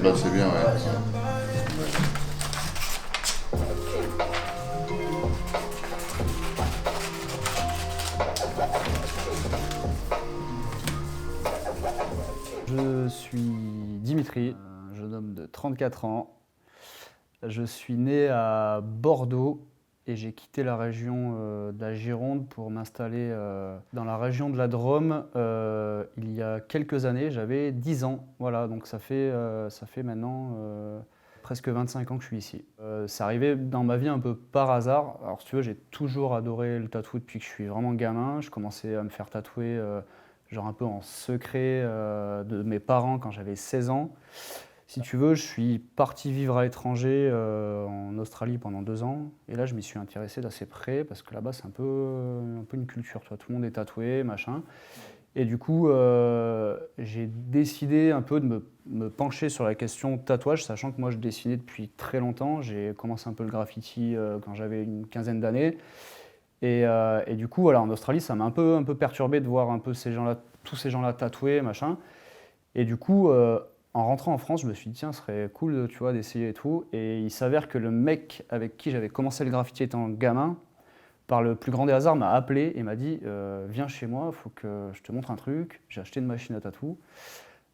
Là, c'est bien, ouais. Je suis Dimitri, un jeune homme de 34 ans. Je suis né à Bordeaux et j'ai quitté la région de la Gironde pour m'installer dans la région de la Drôme il y a quelques années. J'avais 10 ans, voilà, donc ça fait maintenant presque 25 ans que je suis ici. C'est arrivé dans ma vie un peu par hasard. Alors si tu veux, j'ai toujours adoré le tatou depuis que je suis vraiment gamin. Je commençais à me faire tatouer genre un peu en secret de mes parents quand j'avais 16 ans. Si tu veux, je suis parti vivre à l'étranger en Australie pendant 2 ans. Et là, je m'y suis intéressé d'assez près parce que là-bas, c'est un peu une culture. Tu vois, tout le monde est tatoué, machin. Et du coup, j'ai décidé un peu de me pencher sur la question tatouage, sachant que moi, je dessinais depuis très longtemps. J'ai commencé un peu le graffiti quand j'avais une quinzaine d'années. Et du coup, voilà, en Australie, ça m'a un peu perturbé de voir un peu ces gens-là, tous ces gens-là tatoués, machin. Et du coup, en rentrant en France, je me suis dit, tiens, ce serait cool, tu vois, d'essayer et tout. Et il s'avère que le mec avec qui j'avais commencé le graffiti étant gamin, par le plus grand des hasards, m'a appelé et m'a dit, viens chez moi, il faut que je te montre un truc. J'ai acheté une machine à tatou.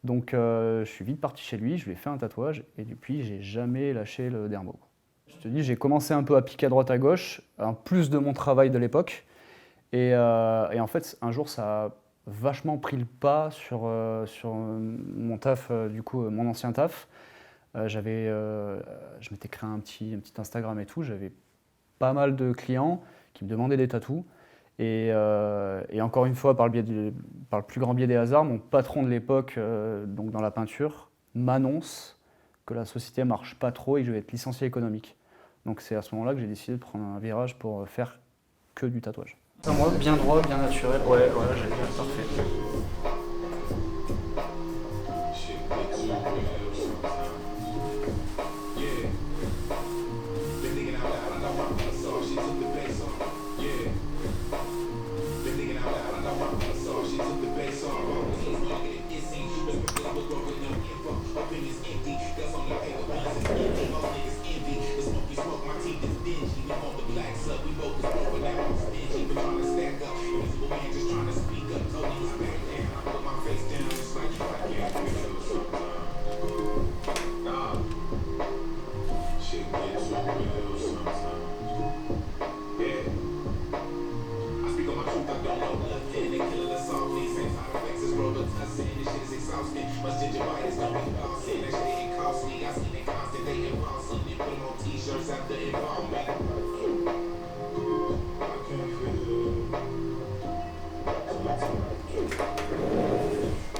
Donc, je suis vite parti chez lui, je lui ai fait un tatouage. Et depuis, j'ai jamais lâché le dermo. Je te dis, j'ai commencé un peu à piquer à droite à gauche, en plus de mon travail de l'époque. Et en fait, un jour, ça a vachement pris le pas sur mon taf, du coup, mon ancien taf. Je m'étais créé un petit Instagram et tout. J'avais pas mal de clients qui me demandaient des tatous. Et encore une fois, par le plus grand biais des hasards, mon patron de l'époque, donc dans la peinture, m'annonce que la société marche pas trop et que je vais être licencié économique. Donc c'est à ce moment-là que j'ai décidé de prendre un virage pour faire que du tatouage. Moi, bien droit, bien naturel. Ouais, voilà, j'allais dire, parfait.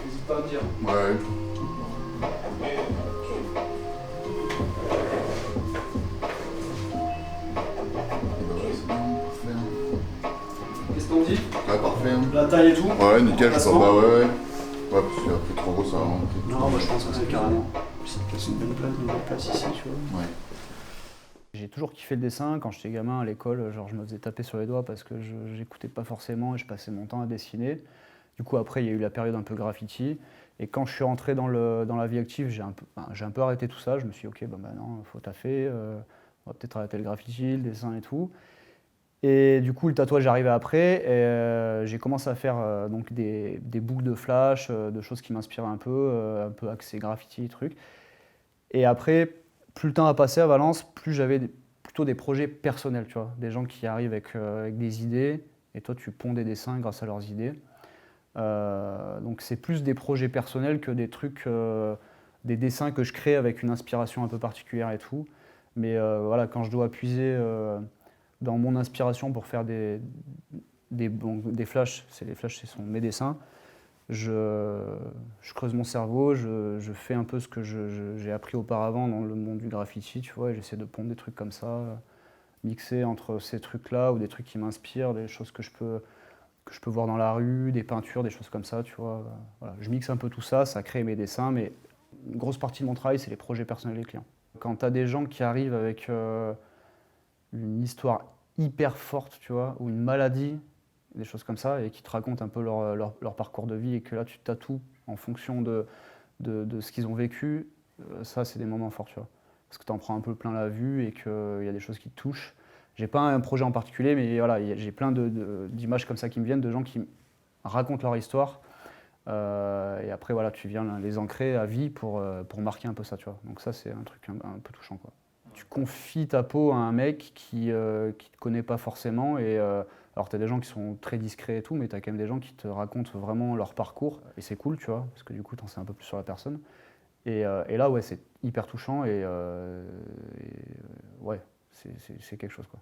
N'hésite pas à me dire. Ouais. Bah ouais, c'est bien, parfait. Qu'est-ce qu'on dit? Ouais, parfait. Hein. La taille et tout? Ouais, nickel, je Placement. crois. Bah ouais, ouais. Ouais, parce que après trop gros, ça va vraiment. Non, moi je pense que c'est carrément. C'est une bonne place ici, tu vois. Ouais. J'ai toujours kiffé le dessin. Quand j'étais gamin à l'école, genre je me faisais taper sur les doigts parce que j'écoutais pas forcément et je passais mon temps à dessiner. Du coup, après, il y a eu la période un peu graffiti. Et quand je suis rentré dans la vie active, j'ai un peu arrêté tout ça. Je me suis dit, ok, bah maintenant, il faut taffer. On va peut-être arrêter le graffiti, le dessin et tout. Et du coup, le tatouage est arrivé après. Et j'ai commencé à faire donc des boucles de flash, de choses qui m'inspiraient un peu axé graffiti, trucs. Et après, plus le temps a passé à Valence, plus j'avais plutôt des projets personnels, tu vois. Des gens qui arrivent avec des idées, et toi, tu ponds des dessins grâce à leurs idées. Donc c'est plus des projets personnels que des trucs, des dessins que je crée avec une inspiration un peu particulière et tout. Mais voilà, quand je dois puiser dans mon inspiration pour faire des flashs, les flashs, ce sont mes dessins, je creuse mon cerveau, je fais un peu ce que j'ai appris auparavant dans le monde du graffiti, tu vois, et j'essaie de pondre des trucs comme ça, mixer entre ces trucs-là ou des trucs qui m'inspirent, des choses que je peux voir dans la rue, des peintures, des choses comme ça, tu vois. Voilà. Je mixe un peu tout ça, ça crée mes dessins, mais une grosse partie de mon travail, c'est les projets personnels des clients. Quand tu as des gens qui arrivent avec une histoire hyper forte, tu vois, ou une maladie, des choses comme ça, et qui te racontent un peu leur parcours de vie, et que là, tu tatoues en fonction de ce qu'ils ont vécu, ça, c'est des moments forts, tu vois. Parce que tu en prends un peu plein la vue et qu'il y a des choses qui te touchent. J'ai pas un projet en particulier, mais voilà, j'ai plein d'images comme ça qui me viennent, de gens qui racontent leur histoire. Et après, voilà, tu viens les ancrer à vie pour marquer un peu ça, tu vois. Donc ça, c'est un truc un peu touchant, quoi. Tu confies ta peau à un mec qui te connaît pas forcément. Alors, tu as des gens qui sont très discrets et tout, mais tu as quand même des gens qui te racontent vraiment leur parcours. Et c'est cool, tu vois, parce que du coup, tu en sais un peu plus sur la personne. Et là, ouais, c'est hyper touchant ouais, c'est quelque chose, quoi.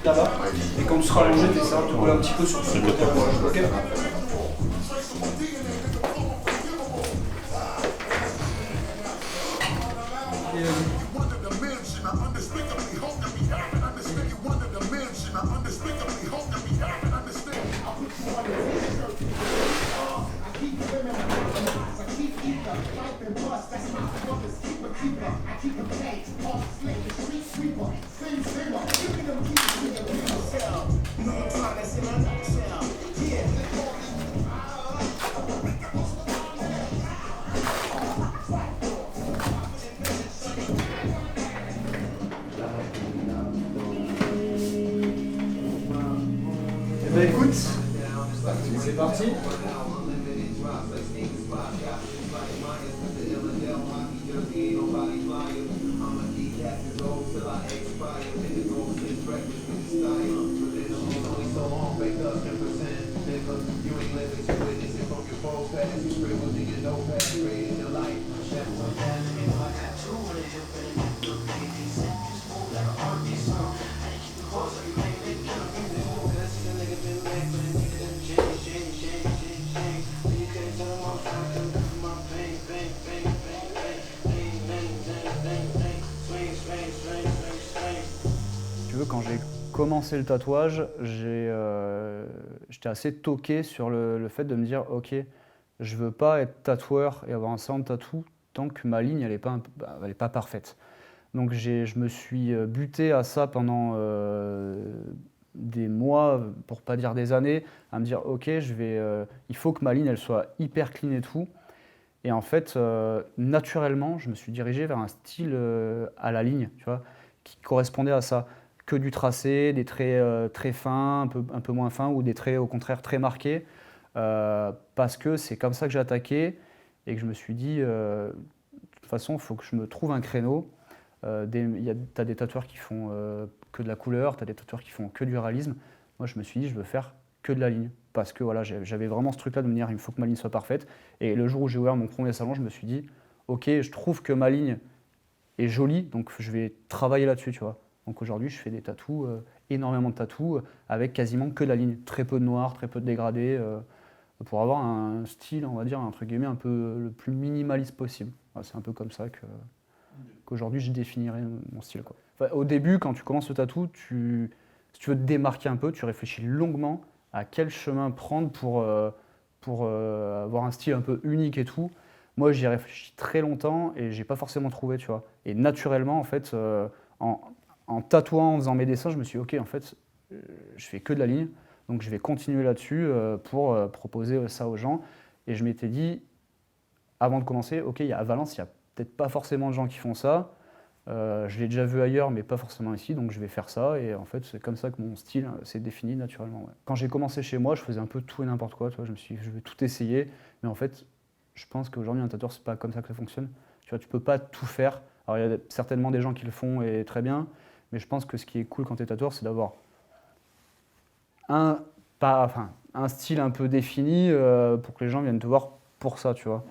Là-bas. Et quand tu seras allongé, t'essaieras de te rouler un petit peu sur ce côté. Ok. Eh ben écoute, c'est parti. Tu veux, quand j'ai commencé le tatouage, j'étais assez toqué sur le fait de me dire « Ok, je veux pas être tatoueur et avoir un salon de tatou tant que ma ligne elle est pas parfaite ». Donc je me suis buté à ça pendant des mois, pour pas dire des années, à me dire « Ok, il faut que ma ligne elle soit hyper clean et tout ». Et en fait, naturellement, je me suis dirigé vers un style à la ligne, tu vois, qui correspondait à ça. Que du tracé, des traits très fins, un peu moins fins, ou des traits au contraire très marqués, parce que c'est comme ça que j'ai attaqué et que je me suis dit, de toute façon, il faut que je me trouve un créneau. Tu as des tatoueurs qui font que de la couleur, tu as des tatoueurs qui font que du réalisme. Moi, je me suis dit, je veux faire que de la ligne, parce que voilà, j'avais vraiment ce truc-là de me dire, il faut que ma ligne soit parfaite. Et le jour où j'ai ouvert mon premier salon, je me suis dit, ok, je trouve que ma ligne est jolie, donc je vais travailler là-dessus, tu vois. Donc aujourd'hui, je fais des tatous, énormément de tatous, avec quasiment que de la ligne. Très peu de noir, très peu de dégradé, pour avoir un style, on va dire, entre guillemets, un peu le plus minimaliste possible. Voilà, c'est un peu comme ça qu'aujourd'hui, je définirais mon style, quoi. Enfin, au début, quand tu commences le tatou, si tu veux te démarquer un peu, tu réfléchis longuement à quel chemin prendre pour avoir un style un peu unique et tout. Moi, j'y ai réfléchi très longtemps et j'ai pas forcément trouvé, tu vois. Et naturellement, en fait, en tatouant, en faisant mes dessins, je me suis dit, ok, en fait, je fais que de la ligne, donc je vais continuer là-dessus pour proposer ça aux gens. Et je m'étais dit, avant de commencer, ok, à Valence, il n'y a peut-être pas forcément de gens qui font ça. Je l'ai déjà vu ailleurs, mais pas forcément ici, donc je vais faire ça. Et en fait, c'est comme ça que mon style s'est défini naturellement. Ouais. Quand j'ai commencé chez moi, je faisais un peu tout et n'importe quoi. Tu vois, je me suis dit, je vais tout essayer. Mais en fait, je pense qu'aujourd'hui, un tatoueur, c'est pas comme ça que ça fonctionne. Tu vois, tu peux pas tout faire. Alors, il y a certainement des gens qui le font et très bien. Mais je pense que ce qui est cool quand tu es tatoueur, c'est d'avoir un style un peu défini pour que les gens viennent te voir pour ça, tu vois.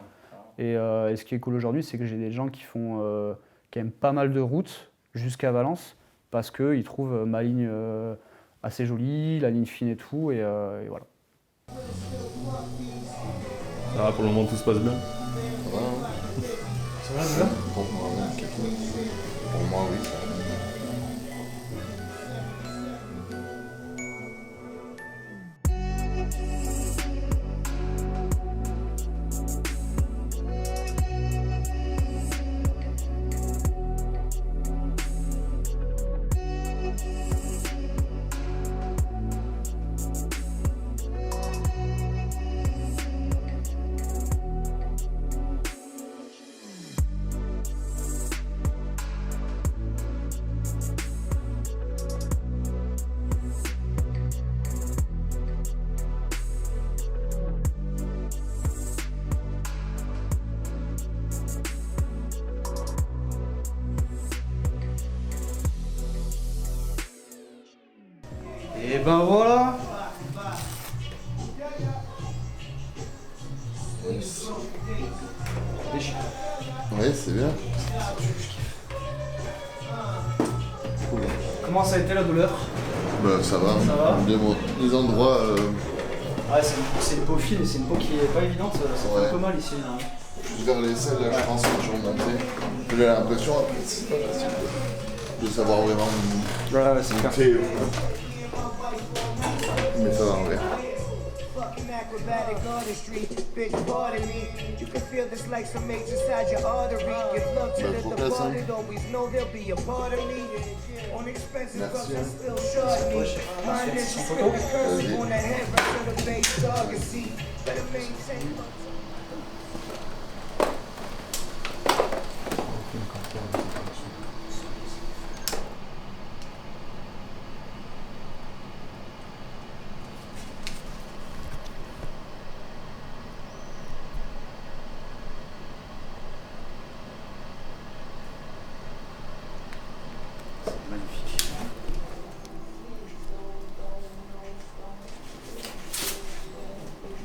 Et ce qui est cool aujourd'hui, c'est que j'ai des gens qui font quand même pas mal de routes jusqu'à Valence parce qu'ils trouvent ma ligne assez jolie, la ligne fine et tout, et voilà. Ça va, pour le moment tout se passe bien. Ça va, hein? Ça va, déjà? Pour moi, oui. Pour moi, oui, ça va. Et ben voilà. Yes. Déchire. Ouais, c'est bien. Cool. Comment ça a été la douleur? Bah, ça va. Ça va Les endroits. Ouais, c'est une peau fine et c'est une peau qui est pas évidente, ça fait Ouais. un peu mal ici. Là. Plus vers les selles, là, je pense que je suis remonté. J'ai l'impression, après, c'est pas facile de savoir vraiment Ouais, c'est clair. monter. Mais ça va en vrai. Fucking acrobatic artistry, bitch, pardon me. You can feel this like some mates inside your artery. Give love to the Faut place, hein. departed, always know there'll be a part of me. On expensive Merci, drugs, I hein. still short me. Mind is Sans spit photo. the cursive Vas-y. on that head, right to the base target. See, better maintain. Magnifique.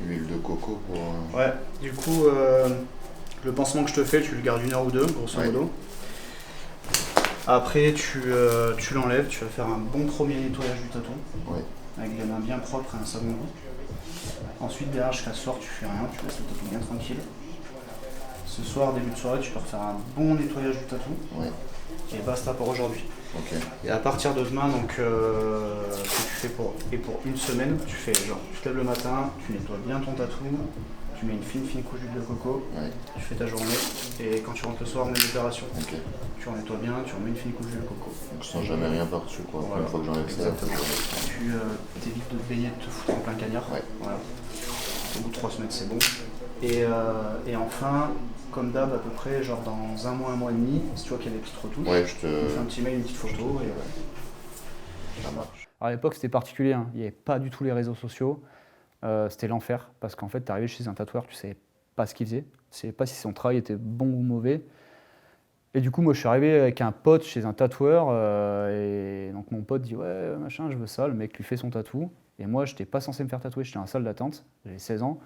Huile de coco pour. Ouais, du coup, le pansement que je te fais, tu le gardes 1 heure ou 2, grosso Ouais. modo. Après, tu l'enlèves, tu vas faire un bon premier nettoyage du tatou, Ouais. avec des mains bien propres et un savon doux. Ensuite, derrière, jusqu'à ce soir, tu fais rien, tu laisses le tatou bien tranquille. Ce soir, début de soirée, tu peux refaire un bon nettoyage du tatou, Ouais. et basta pour aujourd'hui. Ok. Et à partir de demain, donc, ce que tu fais pour 1 semaine, tu fais genre, tu te lèves le matin, tu nettoies bien ton tatou, tu mets une fine couche d'huile de coco, Ouais. tu fais ta journée, et quand tu rentres le soir, même opération. Ok. Tu nettoies bien, tu remets une fine couche d'huile de coco. Donc sans jamais rien par-dessus quoi. Voilà. Une fois que j'enlève ça, Exactement. Tu t'évites de te baigner, de te foutre en plein cagnard. Ouais. Voilà. Au bout de 3 semaines, c'est bon. Et enfin, comme d'hab, à peu près, genre dans 1 mois et demi, si tu vois qu'il y a des petites retouches, Ouais, je tu me fais un te. petit mail, une petite photo, et Ça marche. à l'époque, c'était particulier, hein. Il n'y avait pas du tout les réseaux sociaux. C'était l'enfer, parce qu'en fait, tu arrivais chez un tatoueur, tu savais pas ce qu'il faisait, tu savais pas si son travail était bon ou mauvais. Et du coup, moi, je suis arrivé avec un pote chez un tatoueur, et donc mon pote dit « Ouais, machin, je veux ça », le mec lui fait son tatou. Et moi, je n'étais pas censé me faire tatouer, j'étais en salle d'attente, j'avais 16 ans.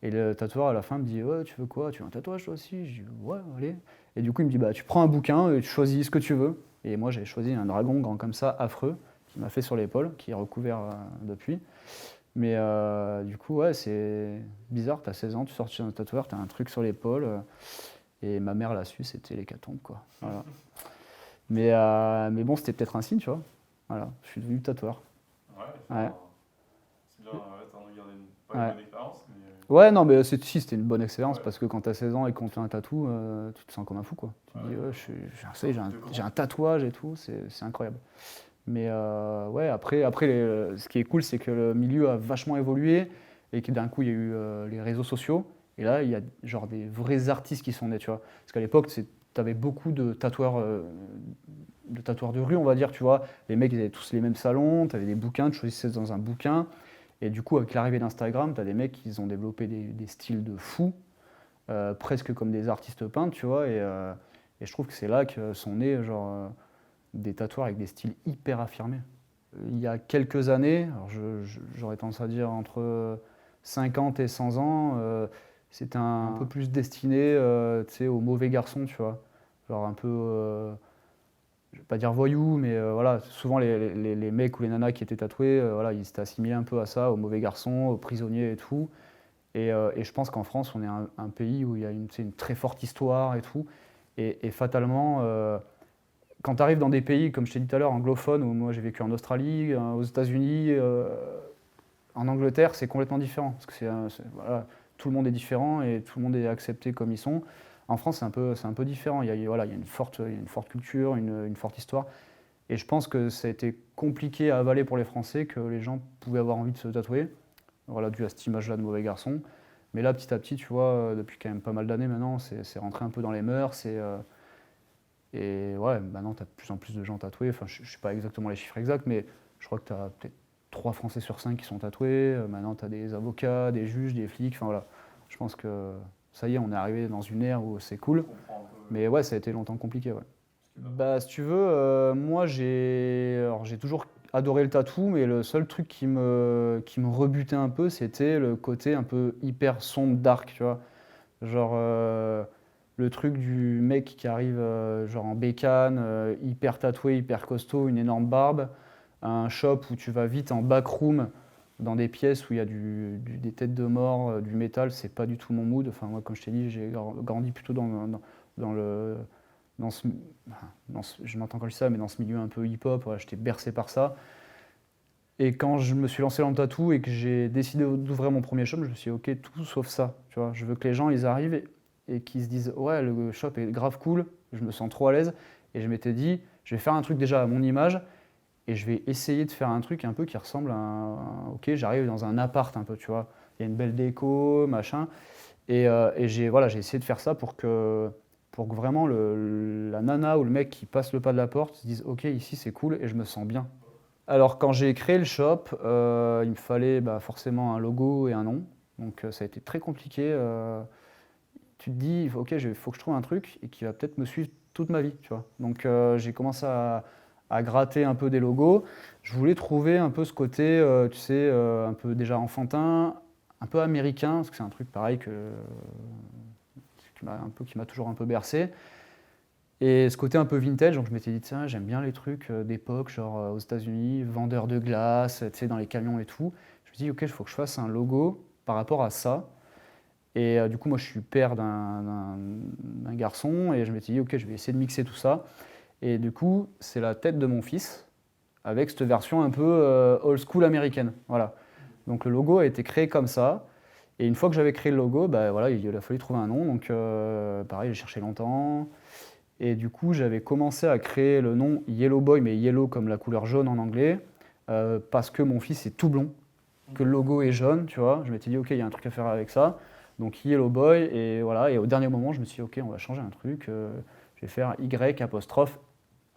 Et le tatoueur, à la fin, me dit « Ouais, tu veux quoi? Tu veux un tatouage, toi aussi ?» Je dis « Ouais, allez ». Et du coup, il me dit « Bah, tu prends un bouquin et tu choisis ce que tu veux ». Et moi, j'avais choisi un dragon grand comme ça, affreux, qui m'a fait sur l'épaule, qui est recouvert depuis. Mais du coup, ouais, c'est bizarre, t'as 16 ans, tu sors chez un tatoueur, t'as un truc sur l'épaule. Et ma mère l'a su, c'était l'hécatombe, quoi. Voilà. Mais bon, c'était peut-être un signe, tu vois. Voilà, je suis devenu tatoueur. Ouais, Ouais. c'est bien, ouais, t'en as gardé pas Ouais. une bonne expérience, mais. Ouais, non, mais si, c'était une bonne expérience, Ouais. parce que quand t'as 16 ans et qu'on te fait un tatou, tu te sens comme un fou, quoi. Tu te dis, Ouais. ouais, j'ai un tatouage et tout, c'est incroyable. Mais ouais, après ce qui est cool, c'est que le milieu a vachement évolué et que d'un coup, il y a eu les réseaux sociaux. Et là, il y a genre des vrais artistes qui sont nés, tu vois. Parce qu'à l'époque, tu avais beaucoup de tatoueurs de rue, on va dire, tu vois. Les mecs, ils avaient tous les mêmes salons, tu avais des bouquins, tu choisissais dans un bouquin. Et du coup, avec l'arrivée d'Instagram, tu as des mecs qui ont développé des styles de fous, presque comme des artistes peintres, tu vois. Et je trouve que c'est là que sont nés genre, des tatoueurs avec des styles hyper affirmés. Il y a quelques années, alors j'aurais tendance à dire entre 50 et 100 ans, c'était un peu plus destiné tu sais, aux mauvais garçons, tu vois. Genre un peu, je vais pas dire voyous, mais voilà, souvent les mecs ou les nanas qui étaient tatoués, voilà, ils s'étaient assimilés un peu à ça, aux mauvais garçons, aux prisonniers et tout. Et je pense qu'en France, on est un pays où il y a tu sais, une très forte histoire et tout. Et fatalement, quand tu arrives dans des pays, comme je t'ai dit tout à l'heure, anglophones, où moi j'ai vécu en Australie, aux États-Unis, en Angleterre, c'est complètement différent. Parce que voilà, tout le monde est différent et tout le monde est accepté comme ils sont. En France, c'est un peu différent. Voilà, il y a une forte culture, une forte histoire. Et je pense que ça a été compliqué à avaler pour les Français, que les gens pouvaient avoir envie de se tatouer, voilà, dû à cette image-là de mauvais garçon. Mais là, petit à petit, tu vois, depuis quand même pas mal d'années maintenant, c'est rentré un peu dans les mœurs. Et ouais, maintenant, tu as de plus en plus de gens tatoués. Enfin, je ne sais pas exactement les chiffres exacts, mais je crois que tu as peut-être 3 Français sur 5 qui sont tatoués. Maintenant, tu as des avocats, des juges, des flics. Enfin voilà, je pense que ça y est, on est arrivé dans une ère où c'est cool. Mais ouais, ça a été longtemps compliqué. Ouais. Bah, si tu veux, moi, j'ai toujours adoré le tatou, mais le seul truc qui me rebutait un peu, c'était le côté un peu hyper sombre, dark, tu vois. Genre le truc du mec qui arrive genre en bécane, hyper tatoué, hyper costaud, une énorme barbe, un shop où tu vas vite en backroom, dans des pièces où il y a des têtes de mort, du métal, c'est pas du tout mon mood. Enfin, moi, comme je t'ai dit, j'ai grandi plutôt je m'entends quand je dis ça, mais dans ce milieu un peu hip-hop, voilà, j'étais bercé par ça. Et quand je me suis lancé dans le tatou et que j'ai décidé d'ouvrir mon premier shop, je me suis dit, ok, tout sauf ça. Tu vois, je veux que les gens ils arrivent et qu'ils se disent, ouais, le shop est grave cool, je me sens trop à l'aise. Et je m'étais dit, je vais faire un truc déjà à mon image. Et je vais essayer de faire un truc un peu qui ressemble ok, j'arrive dans un appart un peu, tu vois. Il y a une belle déco, machin. Et j'ai essayé de faire ça pour que vraiment la nana ou le mec qui passe le pas de la porte se dise, ok, ici c'est cool et je me sens bien. Alors quand j'ai créé le shop, il me fallait forcément un logo et un nom. Donc ça a été très compliqué. Tu te dis, ok, faut que je trouve un truc et qui va peut-être me suivre toute ma vie, tu vois. Donc j'ai commencé à gratter un peu des logos. Je voulais trouver un peu ce côté, un peu déjà enfantin, un peu américain, parce que c'est un truc pareil qui m'a toujours un peu bercé. Et ce côté un peu vintage, donc je m'étais dit, tiens, j'aime bien les trucs d'époque, genre aux États-Unis, vendeurs de glace, dans les camions et tout. Je me suis dit, ok, il faut que je fasse un logo par rapport à ça. Et du coup, moi, je suis père d'un garçon, et je m'étais dit, ok, je vais essayer de mixer tout ça. Et du coup, c'est la tête de mon fils, avec cette version un peu old school américaine. Voilà. Donc le logo a été créé comme ça. Et une fois que j'avais créé le logo, il a fallu trouver un nom. Donc pareil, j'ai cherché longtemps. Et du coup, j'avais commencé à créer le nom Yellow Boy, mais yellow comme la couleur jaune en anglais, parce que mon fils est tout blond, que le logo est jaune, tu vois. Je m'étais dit, ok, il y a un truc à faire avec ça. Donc Yellow Boy, et voilà. Et au dernier moment, je me suis dit, ok, on va changer un truc. Je vais faire Y apostrophe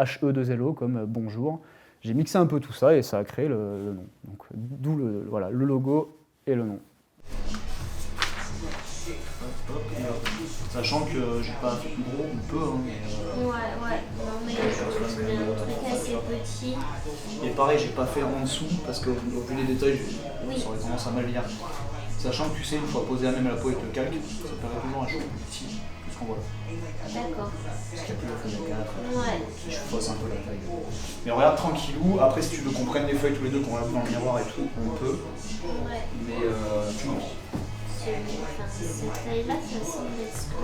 HE2LO comme bonjour. J'ai mixé un peu tout ça et ça a créé le nom. Donc d'où le logo et le nom. Sachant que j'ai pas fait plus gros, on peut. Ouais. Non, mais je voulais un truc assez petit. Et pareil, j'ai pas fait en dessous parce qu'au vu des détails, ça aurait tendance à mal lire. Sachant que tu sais, une fois posé à même la peau avec le calque, ça paraît toujours un cheveu plus petit. Voilà. D'accord. Parce qu'il y a plus de feuilles à 4. Ouais. Je fausse un peu la taille. Mais regarde tranquillou. Après, si tu veux qu'on prenne les feuilles tous les deux, qu'on regarde dans le miroir et tout, on peut. Ouais. Mais tu m'en dis. Cette taille-là, ça semble être ce que.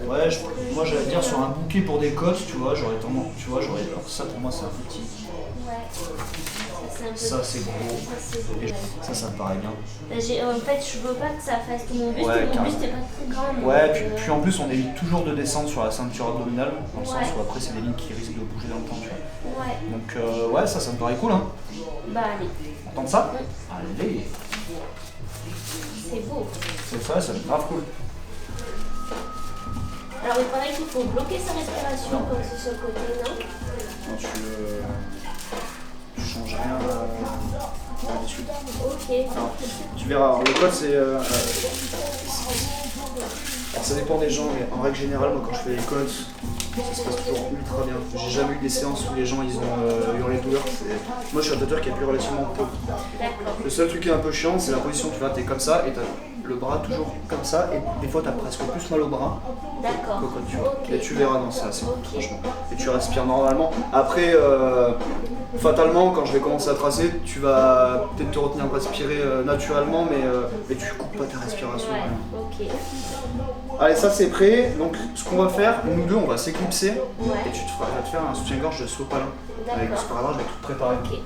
Ouais, moi j'allais dire sur un bouquet pour des côtes, tu vois, j'aurais tendance. Tu vois, alors ça pour moi c'est un peu petit. Ouais. Ça c'est gros. Et ça me paraît bien. En fait, je veux pas que ça fasse tout mon buste. Ouais, mon buste est pas très grand. Ouais, puis en plus on évite toujours de descendre sur la ceinture abdominale, dans le sens où après c'est des lignes qui risquent de bouger dans le temps, tu vois. Ouais. Donc ouais, ça me paraît cool, hein. Bah allez. On tente ça? Allez. C'est beau. C'est ça, c'est grave cool. Alors il paraît qu'il faut bloquer sa respiration pour que ce soit côté, non? Non, tu changes rien là-dessus. Ok. Alors, tu verras, alors, le code c'est... alors ça dépend des gens, mais en règle générale, moi quand je fais les codes, ça se passe toujours ultra bien. J'ai jamais eu des séances où les gens ils ont hurlé de douleur. Moi je suis un tatoueur qui appuie relativement peu. Le seul truc qui est un peu chiant, c'est la position, tu vois, t'es comme ça et t'as le bras toujours comme ça, et des fois t'as presque plus mal au bras. D'accord. Tu vois. Okay. Et tu verras, non, c'est assez okay. Franchement. Et tu respires normalement. Après, fatalement, quand je vais commencer à tracer, tu vas peut-être te retenir de respirer naturellement, mais tu coupes pas ta respiration. Ouais. Ok. Allez, ça c'est prêt. Donc, ce qu'on va faire, nous deux, on va s'éclipser. Ouais. Et tu vas te faire un soutien-gorge de sopalin. Avec le sparadrap, je vais tout préparer. Okay.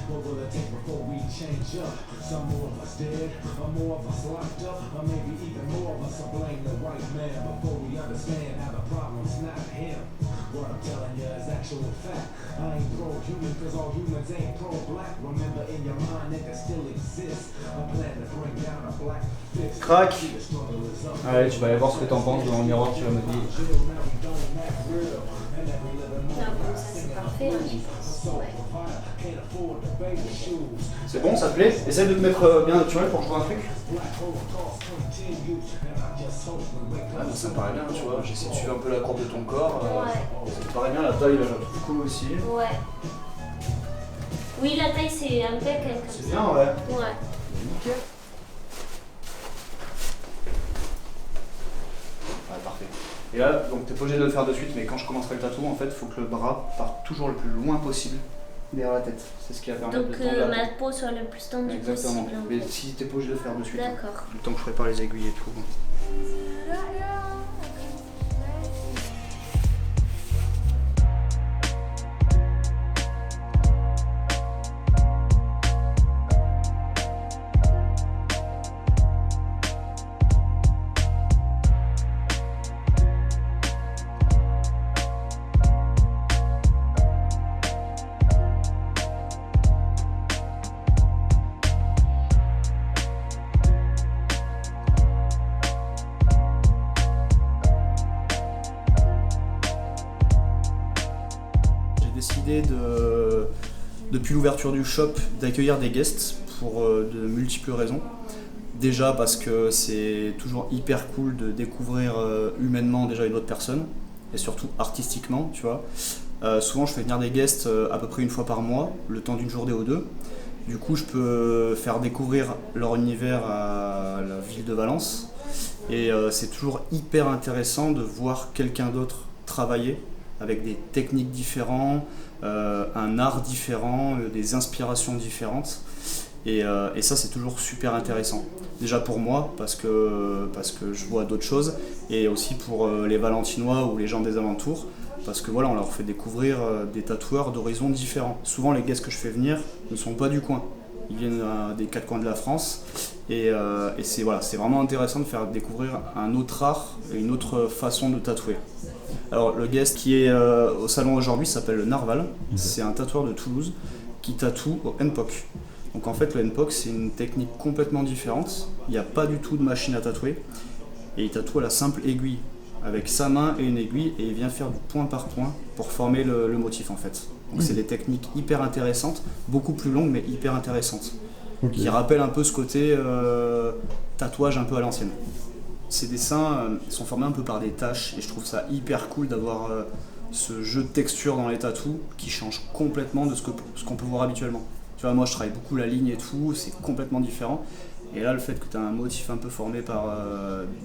What will it take before we change up? Some more of us Crac. Allez, tu vas aller voir ce que t'en penses dans le miroir, tu vas me dire. Ah bon, ça c'est parfait, hein, je pense. Ouais. C'est bon, ça te plaît? Essaye de te mettre bien naturel pour jouer un truc. Ah, ça me paraît bien, tu vois. J'essaie de suivre un peu la courbe de ton corps. Ouais. Ça me paraît bien, la taille, là, je la trouve cool aussi. Ouais. Oui, la taille c'est impeccable. C'est bien, ouais. Ouais. Nickel. Ouais, parfait. Et là, donc t'es pas obligé de le faire de suite, mais quand je commencerai le tatou, en fait, il faut que le bras parte toujours le plus loin possible derrière la tête. C'est ce qui va permettre Donc de tendre la ma tête. peau soit le plus tendue Exactement. possible. Mais si t'es pas obligé de le faire de suite, hein. D'accord. Le temps que je prépare les aiguilles et tout. Décidé depuis l'ouverture du shop d'accueillir des guests pour de multiples raisons. Déjà parce que c'est toujours hyper cool de découvrir humainement déjà une autre personne et surtout artistiquement, tu vois. Souvent je fais venir des guests à peu près une fois par mois, le temps d'une journée ou deux. Du coup je peux faire découvrir leur univers à la ville de Valence et c'est toujours hyper intéressant de voir quelqu'un d'autre travailler avec des techniques différentes, un art différent, des inspirations différentes. Et ça, c'est toujours super intéressant. Déjà pour moi, parce que je vois d'autres choses, et aussi pour les Valentinois ou les gens des alentours, parce que voilà, on leur fait découvrir des tatoueurs d'horizons différents. Souvent, les guests que je fais venir ne sont pas du coin. Ils viennent des quatre coins de la France. Et c'est voilà, c'est vraiment intéressant de faire découvrir un autre art et une autre façon de tatouer. Alors le guest qui est au salon aujourd'hui s'appelle le Narval. C'est un tatoueur de Toulouse qui tatoue au NPOC. Donc en fait le NPOC c'est une technique complètement différente. Il n'y a pas du tout de machine à tatouer. Et il tatoue à la simple aiguille. Avec sa main et une aiguille et il vient faire du point par point pour former le motif en fait. Donc c'est des techniques hyper intéressantes, beaucoup plus longues mais hyper intéressantes. Okay. Qui rappellent un peu ce côté tatouage un peu à l'ancienne. Ces dessins sont formés un peu par des taches et je trouve ça hyper cool d'avoir ce jeu de texture dans les tatous qui change complètement de ce qu'on peut voir habituellement. Tu vois, moi je travaille beaucoup la ligne et tout, c'est complètement différent. Et là le fait que tu as un motif un peu formé par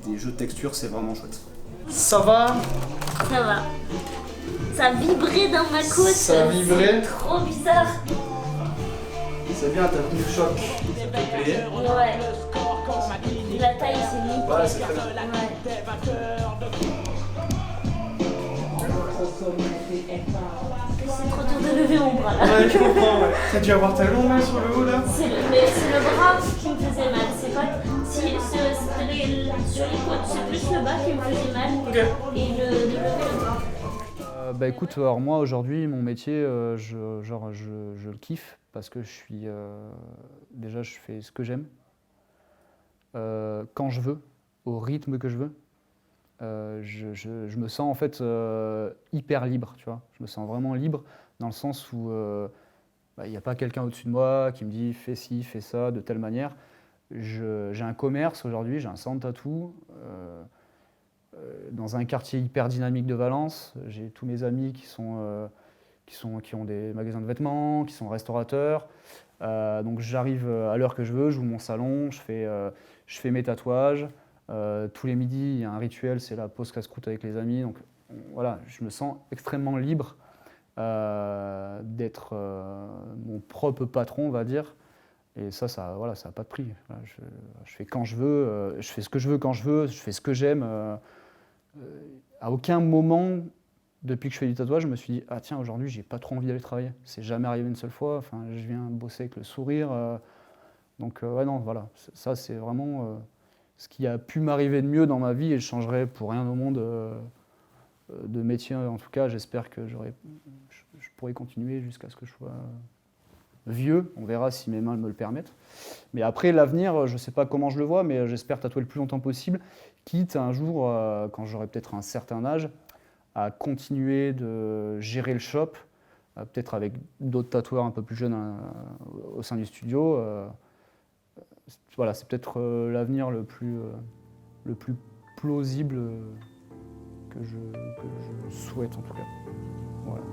des jeux de texture, c'est vraiment chouette. Ça va? Ça va. Ça vibrait dans ma côte. Ça vibrait? C'est trop bizarre. C'est bien, t'as pris le choc. Ça te plaît? Ouais. La taille, c'est nickel. Ouais, c'est très bien. C'est trop dur de lever mon bras là. Ouais, je comprends, ouais. T'as dû avoir ta longue main sur le haut là? C'est le bras qui me faisait mal. C'est pas. Sur les côtes, c'est plus le bas qui me faisait mal. Okay. Et de lever le bras. Bah écoute, alors moi aujourd'hui, mon métier, je le kiffe parce que je suis. Déjà, je fais ce que j'aime. Quand je veux, au rythme que je veux. Je me sens en fait hyper libre, tu vois. Je me sens vraiment libre dans le sens où il n'y a pas quelqu'un au-dessus de moi qui me dit fais ci, fais ça de telle manière. J'ai un commerce aujourd'hui, j'ai un centre tatou dans un quartier hyper dynamique de Valence. J'ai tous mes amis qui ont des magasins de vêtements, qui sont restaurateurs. Donc j'arrive à l'heure que je veux, j'ouvre mon salon, je fais mes tatouages. Tous les midis, il y a un rituel, c'est la pause casse-croûte avec les amis. Donc voilà, je me sens extrêmement libre d'être mon propre patron, on va dire. Et ça n'a pas de prix. Je fais quand je veux, je fais ce que je veux quand je veux, je fais ce que j'aime. À aucun moment, depuis que je fais du tatouage, je me suis dit « Ah tiens, aujourd'hui, j'ai pas trop envie d'aller travailler ». C'est jamais arrivé une seule fois. Enfin, je viens bosser avec le sourire. Donc ouais, non, voilà, ça c'est vraiment ce qui a pu m'arriver de mieux dans ma vie et je changerais pour rien au monde de métier. En tout cas, j'espère que je pourrai continuer jusqu'à ce que je sois vieux. On verra si mes mains me le permettent. Mais après, l'avenir, je ne sais pas comment je le vois, mais j'espère tatouer le plus longtemps possible, quitte un jour, quand j'aurai peut-être un certain âge, à continuer de gérer le shop, peut-être avec d'autres tatoueurs un peu plus jeunes au sein du studio. Voilà, c'est peut-être l'avenir le plus plausible que je souhaite en tout cas. Voilà.